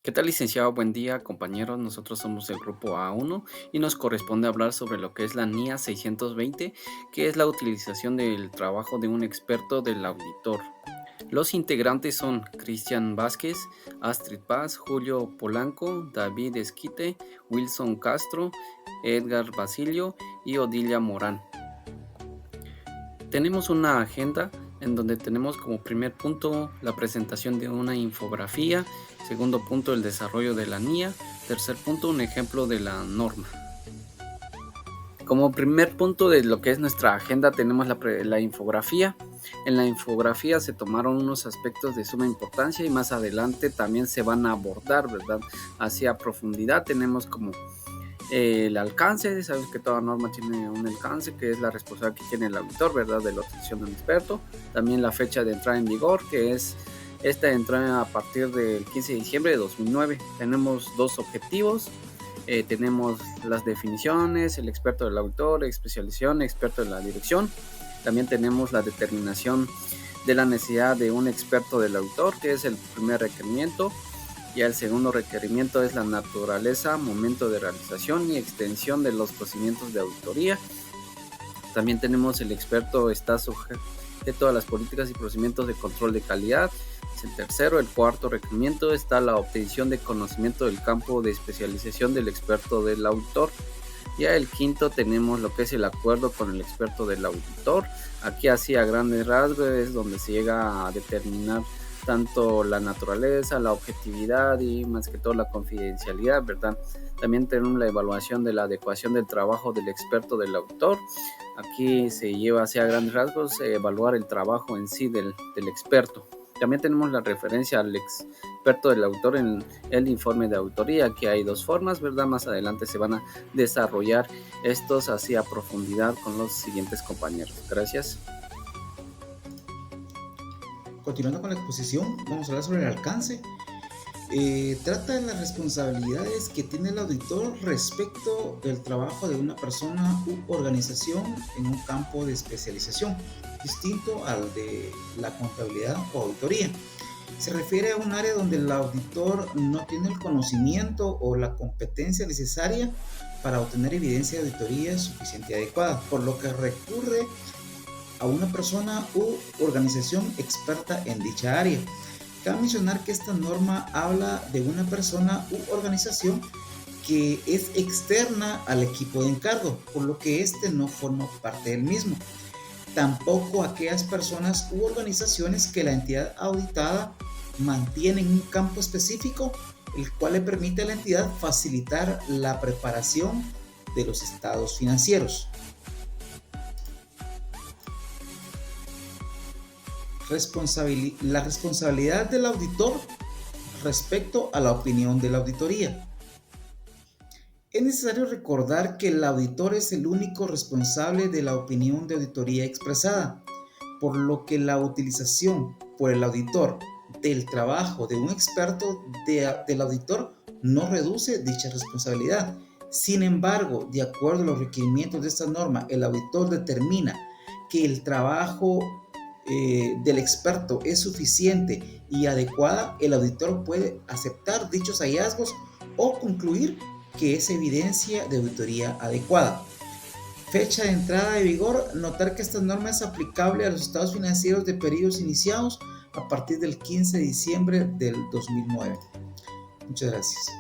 ¿Qué tal, licenciado? Buen día, compañeros. Nosotros somos el grupo A1 y nos corresponde hablar sobre lo que es la NIA 620, que es la utilización del trabajo de un experto del auditor. Los integrantes son Cristian Vázquez, Astrid Paz, Julio Polanco, David Esquite, Wilson Castro, Edgar Basilio y Odilia Morán. Tenemos una agenda en donde tenemos como primer punto la presentación de una infografía, segundo punto el desarrollo de la NIA, tercer punto un ejemplo de la norma. Como primer punto de lo que es nuestra agenda tenemos la infografía. En la infografía se tomaron unos aspectos de suma importancia y más adelante también se van a abordar, ¿verdad? Hacia profundidad tenemos como el alcance. Sabes que toda norma tiene un alcance, que es la responsabilidad que tiene el auditor, ¿verdad? De la obtención de un experto. También la fecha de entrada en vigor, que es esta entró a partir del 15 de diciembre de 2009. Tenemos dos objetivos. Tenemos las definiciones, el experto del auditor, especialización, experto de la dirección. También tenemos la determinación de la necesidad de un experto del auditor, que es el primer requerimiento. Ya el segundo requerimiento es la naturaleza, momento de realización y extensión de los procedimientos de auditoría. También tenemos el experto está sujeto a las políticas y procedimientos de control de calidad. Es el tercero. El cuarto requerimiento está la obtención de conocimiento del campo de especialización del experto del auditor. Ya el quinto tenemos lo que es el acuerdo con el experto del auditor. Aquí así a grandes rasgos es donde se llega a determinar tanto la naturaleza, la objetividad y más que todo la confidencialidad, ¿verdad? También tenemos la evaluación de la adecuación del trabajo del experto del autor. Aquí se lleva hacia grandes rasgos evaluar el trabajo en sí del experto. También tenemos la referencia al experto del autor en el informe de auditoría. Aquí hay dos formas, ¿verdad? Más adelante se van a desarrollar estos así a profundidad con los siguientes compañeros. Gracias. Continuando con la exposición, vamos a hablar sobre el alcance. Trata de las responsabilidades que tiene el auditor respecto del trabajo de una persona u organización en un campo de especialización, distinto al de la contabilidad o auditoría. Se refiere a un área donde el auditor no tiene el conocimiento o la competencia necesaria para obtener evidencia de auditoría suficiente y adecuada, por lo que recurre a una persona u organización experta en dicha área. Cabe mencionar que esta norma habla de una persona u organización que es externa al equipo de encargo, por lo que éste no forma parte del mismo. Tampoco aquellas personas u organizaciones que la entidad auditada mantiene en un campo específico, el cual le permite a la entidad facilitar la preparación de los estados financieros. La responsabilidad del auditor respecto a la opinión de la auditoría. Es necesario recordar que el auditor es el único responsable de la opinión de auditoría expresada, por lo que la utilización por el auditor del trabajo de un experto del auditor no reduce dicha responsabilidad. Sin embargo, de acuerdo a los requerimientos de esta norma, el auditor determina que el trabajo del experto es suficiente y adecuada, el auditor puede aceptar dichos hallazgos o concluir que es evidencia de auditoría adecuada. Fecha de entrada de vigor. Notar que esta norma es aplicable a los estados financieros de periodos iniciados a partir del 15 de diciembre del 2009. Muchas gracias.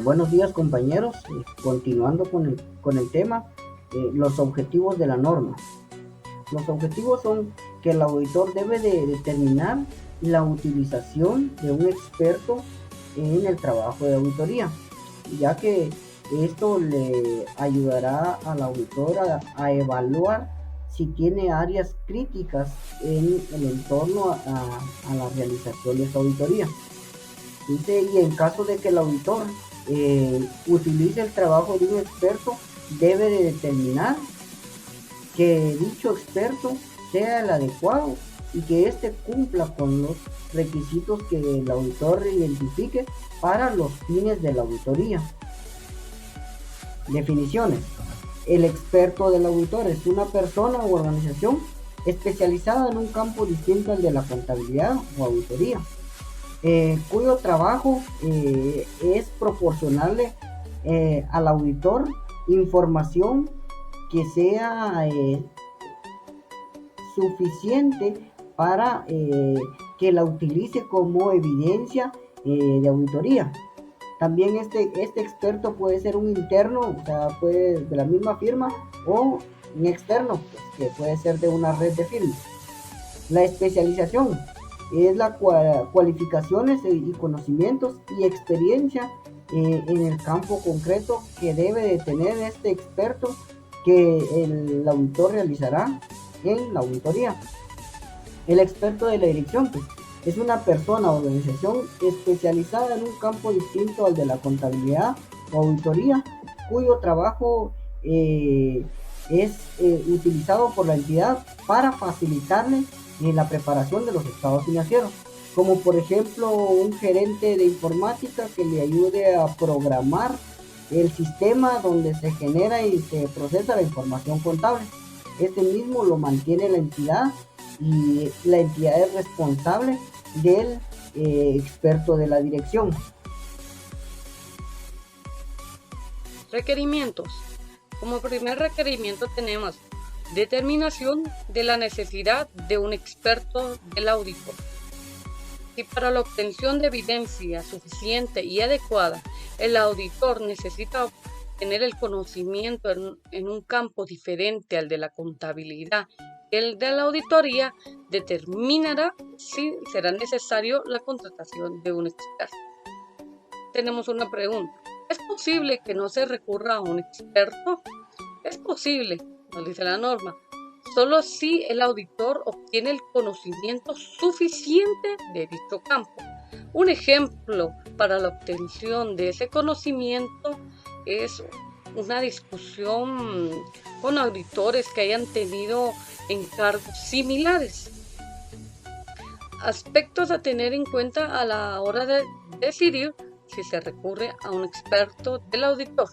Buenos días, compañeros. Continuando con el tema, los objetivos de la norma. Los objetivos son que el auditor debe de determinar la utilización de un experto en el trabajo de auditoría, ya que esto le ayudará al auditor a evaluar si tiene áreas críticas en el entorno a la realización de esta auditoría. Y en caso de que el auditor utilice el trabajo de un experto, debe de determinar que dicho experto sea el adecuado y que éste cumpla con los requisitos que el auditor identifique para los fines de la auditoría. Definiciones. El experto del auditor es una persona u organización especializada en un campo distinto al de la contabilidad o auditoría. cuyo trabajo es proporcionarle al auditor información que sea suficiente para que la utilice como evidencia de auditoría. También este experto puede ser un interno, o sea, puede de la misma firma, o un externo, pues, que puede ser de una red de firmas. La especialización es la cualificaciones y conocimientos y experiencia en el campo concreto que debe de tener este experto que el auditor realizará en la auditoría. El experto de la dirección, pues, es una persona o organización especializada en un campo distinto al de la contabilidad o auditoría, cuyo trabajo es utilizado por la entidad para facilitarle la preparación de los estados financieros, como por ejemplo un gerente de informática que le ayude a programar el sistema donde se genera y se procesa la información contable. Este mismo lo mantiene la entidad y la entidad es responsable del experto de la dirección. Requerimientos. Como primer requerimiento tenemos determinación de la necesidad de un experto del auditor. Si para la obtención de evidencia suficiente y adecuada el auditor necesita obtener el conocimiento en un campo diferente al de la contabilidad, el de la auditoría determinará si será necesario la contratación de un experto. Tenemos una pregunta. ¿Es posible que no se recurra a un experto? Es posible, nos dice la norma, solo si el auditor obtiene el conocimiento suficiente de dicho campo. Un ejemplo para la obtención de ese conocimiento es una discusión con auditores que hayan tenido encargos similares. Aspectos a tener en cuenta a la hora de decidir si se recurre a un experto del auditor.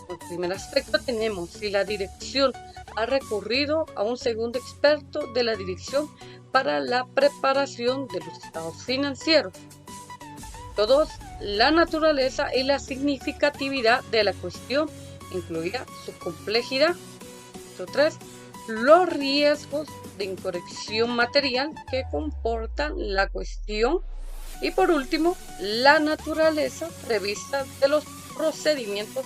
Como primer aspecto tenemos si la dirección ha recurrido a un segundo experto de la dirección para la preparación de los estados financieros. 2. La naturaleza y la significatividad de la cuestión, incluida su complejidad. 3. Los riesgos de incorrección material que comportan la cuestión. Y por último, la naturaleza prevista de los procedimientos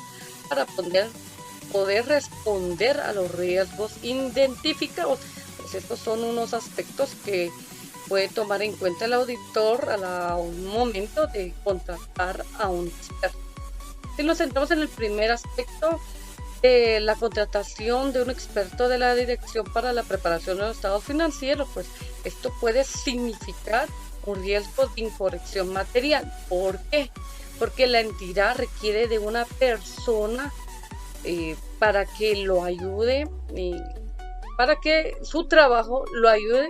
para poder responder a los riesgos identificados. Pues estos son unos aspectos que puede tomar en cuenta el auditor a un momento de contratar a un experto. Si nos centramos en el primer aspecto de la contratación de un experto de la dirección para la preparación de los estados financieros, pues esto puede significar un riesgo de incorrección material. ¿Por qué? Porque la entidad requiere de una persona para que lo ayude, para que su trabajo lo ayude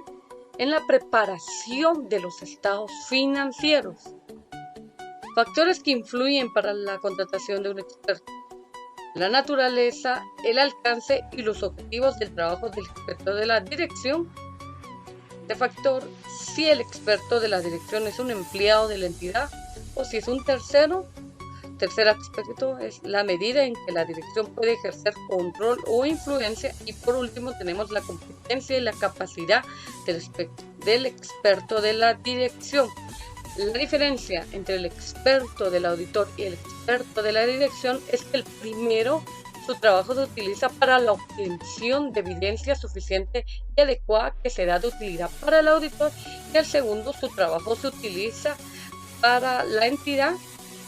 en la preparación de los estados financieros. Factores que influyen para la contratación de un experto: la naturaleza, el alcance y los objetivos del trabajo del experto de la dirección. Este factor, si el experto de la dirección es un empleado de la entidad o si es un tercero. Tercer aspecto es la medida en que la dirección puede ejercer control o influencia. Y por último tenemos la competencia y la capacidad del experto de la dirección. La diferencia entre el experto del auditor y el experto de la dirección es que el primero, su trabajo se utiliza para la obtención de evidencia suficiente y adecuada que será de utilidad para el auditor, y el segundo, su trabajo se utiliza para la entidad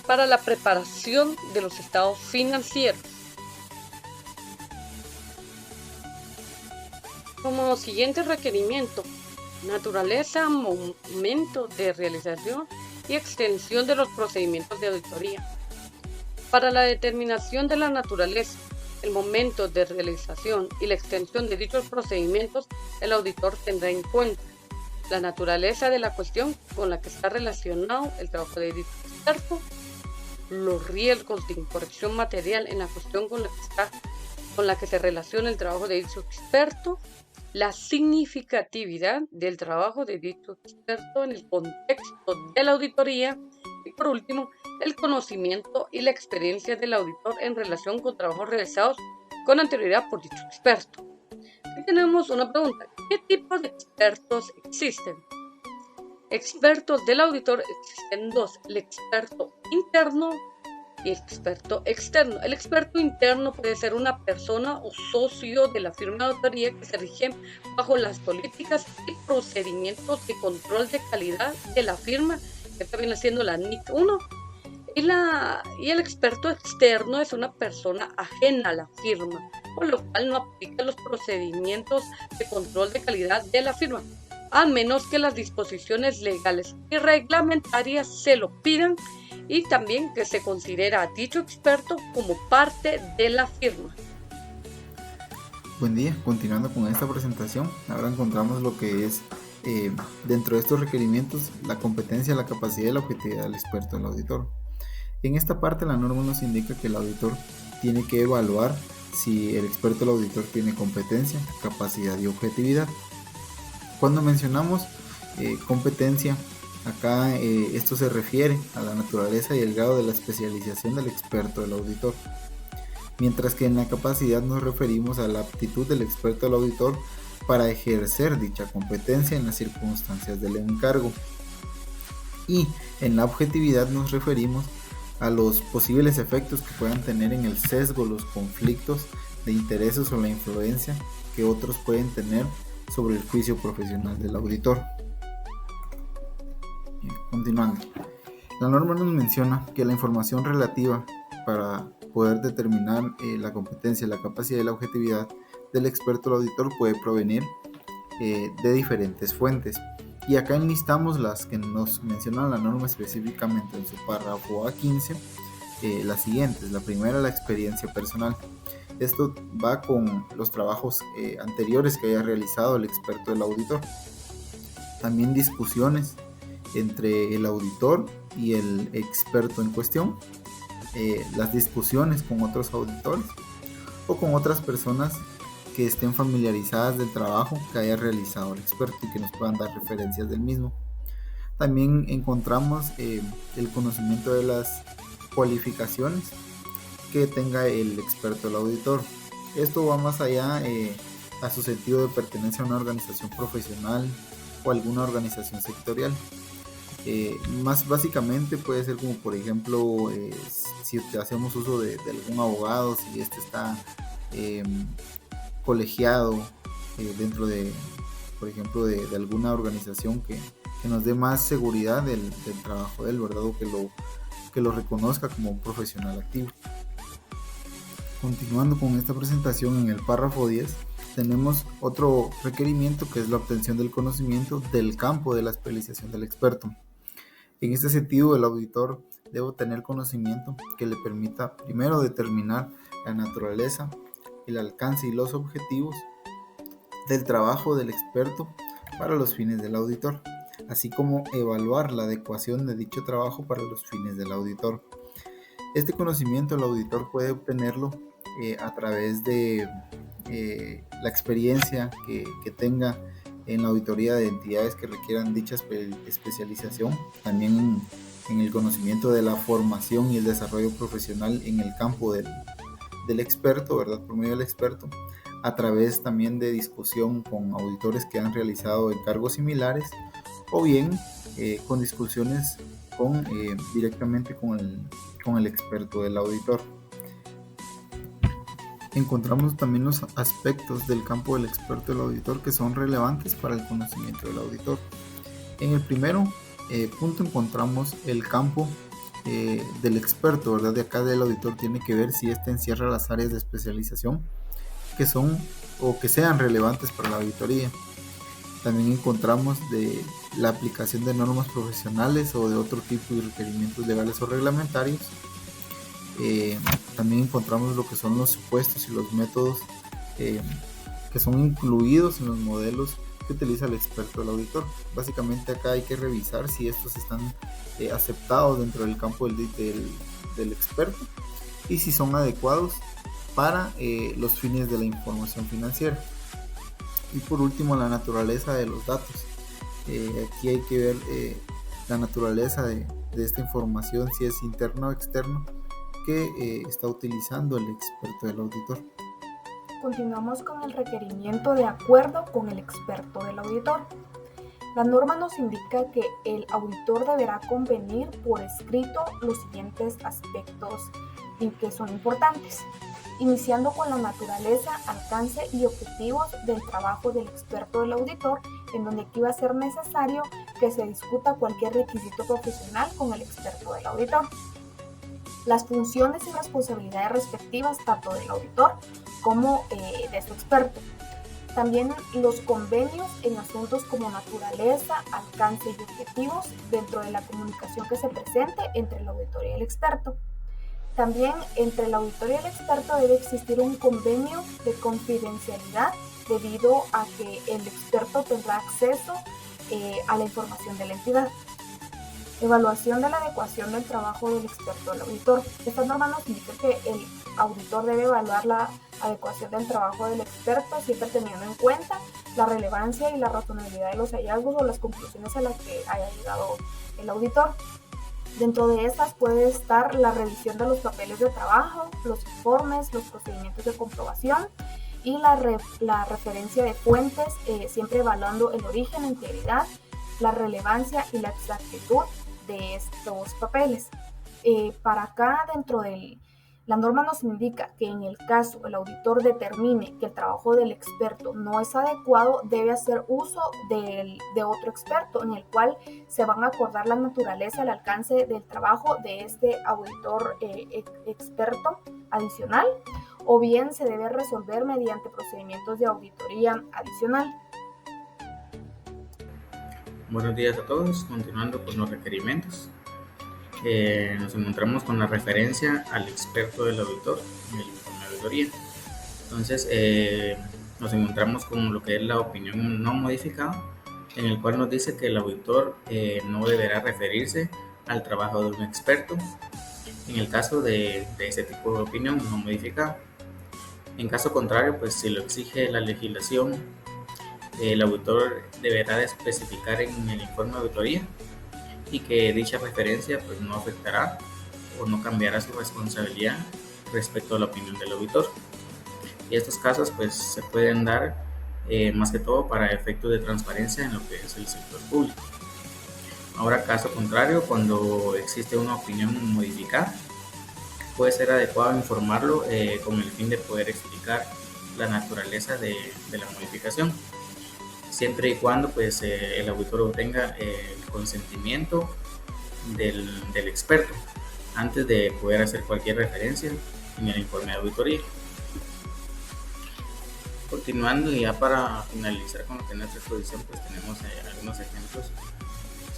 para la preparación de los estados financieros. Como siguiente requerimiento: naturaleza, momento de realización y extensión de los procedimientos de auditoría. Para la determinación de la naturaleza, el momento de realización y la extensión de dichos procedimientos, el auditor tendrá en cuenta la naturaleza de la cuestión con la que está relacionado el trabajo de dicho experto, los riesgos de incorrección material en la cuestión con la que se relaciona el trabajo de dicho experto, la significatividad del trabajo de dicho experto en el contexto de la auditoría y, por último, el conocimiento y la experiencia del auditor en relación con trabajos realizados con anterioridad por dicho experto. Aquí tenemos una pregunta: ¿qué tipos de expertos existen? Expertos del auditor existen dos: el experto interno y el experto externo. El experto interno puede ser una persona o socio de la firma de auditoría que se rige bajo las políticas y procedimientos de control de calidad de la firma, que está viene siendo la NIC 1. Y el experto externo es una persona ajena a la firma, por lo cual no aplica los procedimientos de control de calidad de la firma, al menos que las disposiciones legales y reglamentarias se lo pidan, y también que se considera a dicho experto como parte de la firma. Buen día, continuando con esta presentación, ahora encontramos lo que es dentro de estos requerimientos la competencia, la capacidad y la objetividad del experto, el auditor. En esta parte la norma nos indica que el auditor tiene que evaluar si el experto, el auditor, tiene competencia, capacidad y objetividad. Cuando mencionamos competencia, acá esto se refiere a la naturaleza y el grado de la especialización del experto, el auditor. Mientras que en la capacidad nos referimos a la aptitud del experto, el auditor, para ejercer dicha competencia en las circunstancias del encargo. Y en la objetividad nos referimos a los posibles efectos que puedan tener en el sesgo, los conflictos de intereses o la influencia que otros pueden tener sobre el juicio profesional del auditor. Bien, continuando, la norma nos menciona que la información relativa para poder determinar la competencia, la capacidad y la objetividad del experto o auditor puede provenir de diferentes fuentes. Y acá enlistamos las que nos menciona la norma específicamente en su párrafo A15, las siguientes. La primera, la experiencia personal. Esto va con los trabajos anteriores que haya realizado el experto o el auditor. También discusiones entre el auditor y el experto en cuestión. Las discusiones con otros auditores o con otras personas que estén familiarizadas del trabajo que haya realizado el experto y que nos puedan dar referencias del mismo. También encontramos el conocimiento de las cualificaciones que tenga el experto, el auditor. Esto va más allá a su sentido de pertenencia a una organización profesional o alguna organización sectorial. Más básicamente puede ser como, por ejemplo, si hacemos uso de algún abogado, si este está colegiado dentro de, por ejemplo, de alguna organización que nos dé más seguridad del trabajo de él, ¿verdad? O que lo reconozca como un profesional activo. Continuando con esta presentación, en el párrafo 10 tenemos otro requerimiento que es la obtención del conocimiento del campo de la especialización del experto. En este sentido, el auditor debe tener conocimiento que le permita primero determinar la naturaleza, el alcance y los objetivos del trabajo del experto para los fines del auditor, así como evaluar la adecuación de dicho trabajo para los fines del auditor. Este conocimiento el auditor puede obtenerlo a través de la experiencia que tenga en la auditoría de entidades que requieran dicha especialización, también en el conocimiento de la formación y el desarrollo profesional en el campo del experto, ¿verdad? Por medio del experto, a través también de discusión con auditores que han realizado encargos similares, o bien con discusiones directamente con el experto del auditor. Encontramos también los aspectos del campo del experto del auditor que son relevantes para el conocimiento del auditor. En el primero punto encontramos el campo del experto, ¿verdad? De acá del auditor tiene que ver si este encierra las áreas de especialización que son o que sean relevantes para la auditoría. También encontramos de la aplicación de normas profesionales o de otro tipo de requerimientos legales o reglamentarios. También encontramos lo que son los supuestos y los métodos que son incluidos en los modelos que utiliza el experto o el auditor. Básicamente acá hay que revisar si estos están aceptados dentro del campo del experto y si son adecuados para los fines de la información financiera. Y por último, la naturaleza de los datos. Aquí hay que ver la naturaleza de esta información, si es interno o externo, que está utilizando el experto del auditor. Continuamos con el requerimiento de acuerdo con el experto del auditor. La norma nos indica que el auditor deberá convenir por escrito los siguientes aspectos que son importantes, iniciando con la naturaleza, alcance y objetivos del trabajo del experto del auditor, en donde aquí va a ser necesario que se discuta cualquier requisito profesional con el experto del auditor. Las funciones y responsabilidades respectivas tanto del auditor como de su experto. También los convenios en asuntos como naturaleza, alcance y objetivos dentro de la comunicación que se presente entre el auditor y el experto. También entre el auditor y el experto debe existir un convenio de confidencialidad debido a que el experto tendrá acceso a la información de la entidad. Evaluación de la adecuación del trabajo del experto al auditor. Esta norma nos indica que el auditor debe evaluar la adecuación del trabajo del experto, siempre teniendo en cuenta la relevancia y la razonabilidad de los hallazgos o las conclusiones a las que haya llegado el auditor. Dentro de estas puede estar la revisión de los papeles de trabajo, los informes, los procedimientos de comprobación y la referencia de fuentes, siempre evaluando el origen, la integridad, la relevancia y la exactitud de estos papeles. Para acá, dentro de la norma nos indica que en el caso el auditor determine que el trabajo del experto no es adecuado, debe hacer uso de otro experto, en el cual se van a acordar la naturaleza, el alcance del trabajo de este auditor experto adicional, o bien se debe resolver mediante procedimientos de auditoría adicional. Buenos días a todos. Continuando con los requerimientos, nos encontramos con la referencia al experto del auditor en el informe de auditoría. Entonces, nos encontramos con lo que es la opinión no modificada, en el cual nos dice que el auditor no deberá referirse al trabajo de un experto en el caso de ese tipo de opinión no modificada. En caso contrario, pues si lo exige la legislación, el auditor deberá especificar en el informe de auditoría y que dicha referencia pues no afectará o no cambiará su responsabilidad respecto a la opinión del auditor. Y estos casos pues se pueden dar más que todo para efectos de transparencia en lo que es el sector público. Ahora, caso contrario, cuando existe una opinión modificada, puede ser adecuado informarlo con el fin de poder explicar la naturaleza de la modificación, siempre y cuando pues, el auditor obtenga el consentimiento del experto antes de poder hacer cualquier referencia en el informe de auditoría. Continuando, y ya para finalizar con lo que es nuestra exposición, pues tenemos algunos ejemplos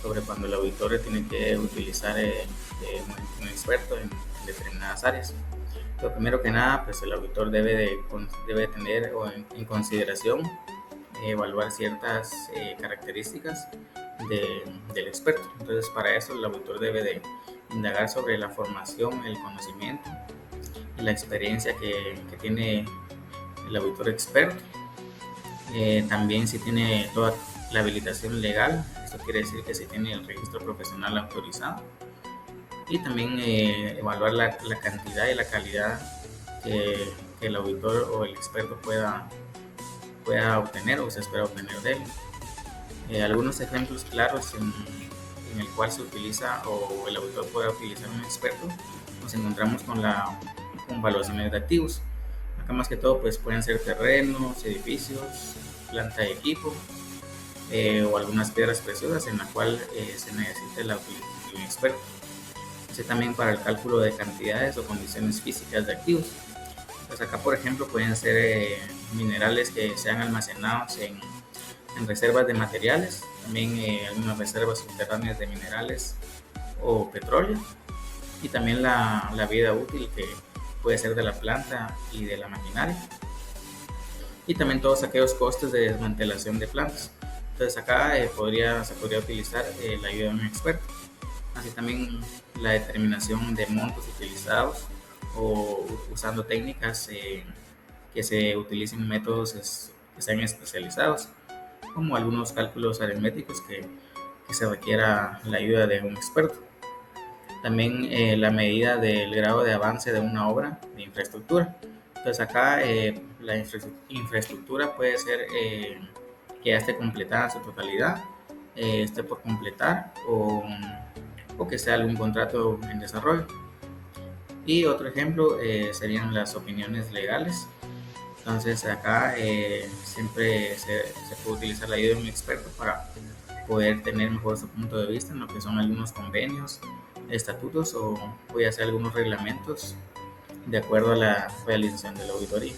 sobre cuando el auditor tiene que utilizar un experto en determinadas áreas. Lo primero que nada, pues el auditor debe tener en consideración evaluar ciertas características del experto. Entonces, para eso el auditor debe de indagar sobre la formación, el conocimiento y la experiencia que tiene el auditor experto. También si tiene toda la habilitación legal, esto quiere decir que si tiene el registro profesional autorizado, y también evaluar la cantidad y la calidad que el auditor o el experto pueda obtener o se espera obtener de él. Algunos ejemplos claros en el cual se utiliza o el auditor puede utilizar un experto, nos encontramos con evaluaciones de activos. Acá más que todo pues pueden ser terrenos, edificios, planta de equipo o algunas piedras preciosas en la cual se necesita la utilización de un experto. Así también para el cálculo de cantidades o condiciones físicas de activos. Pues acá por ejemplo pueden ser minerales que sean almacenados en reservas de materiales, también algunas reservas subterráneas de minerales o petróleo, y también la vida útil que puede ser de la planta y de la maquinaria, y también todos aquellos costes de desmantelación de plantas. Entonces acá se podría utilizar la ayuda de un experto. Así también la determinación de montos utilizados o usando técnicas que se utilicen métodos sean especializados, como algunos cálculos aritméticos que se requiera la ayuda de un experto. También la medida del grado de avance de una obra de infraestructura. Entonces acá la infraestructura puede ser que ya esté completada en su totalidad, esté por completar o que sea algún contrato en desarrollo. Y otro ejemplo serían las opiniones legales. Entonces acá siempre se puede utilizar la ayuda de un experto para poder tener mejor su punto de vista en lo que son algunos convenios, estatutos o puede hacer algunos reglamentos de acuerdo a la realización de la auditoría.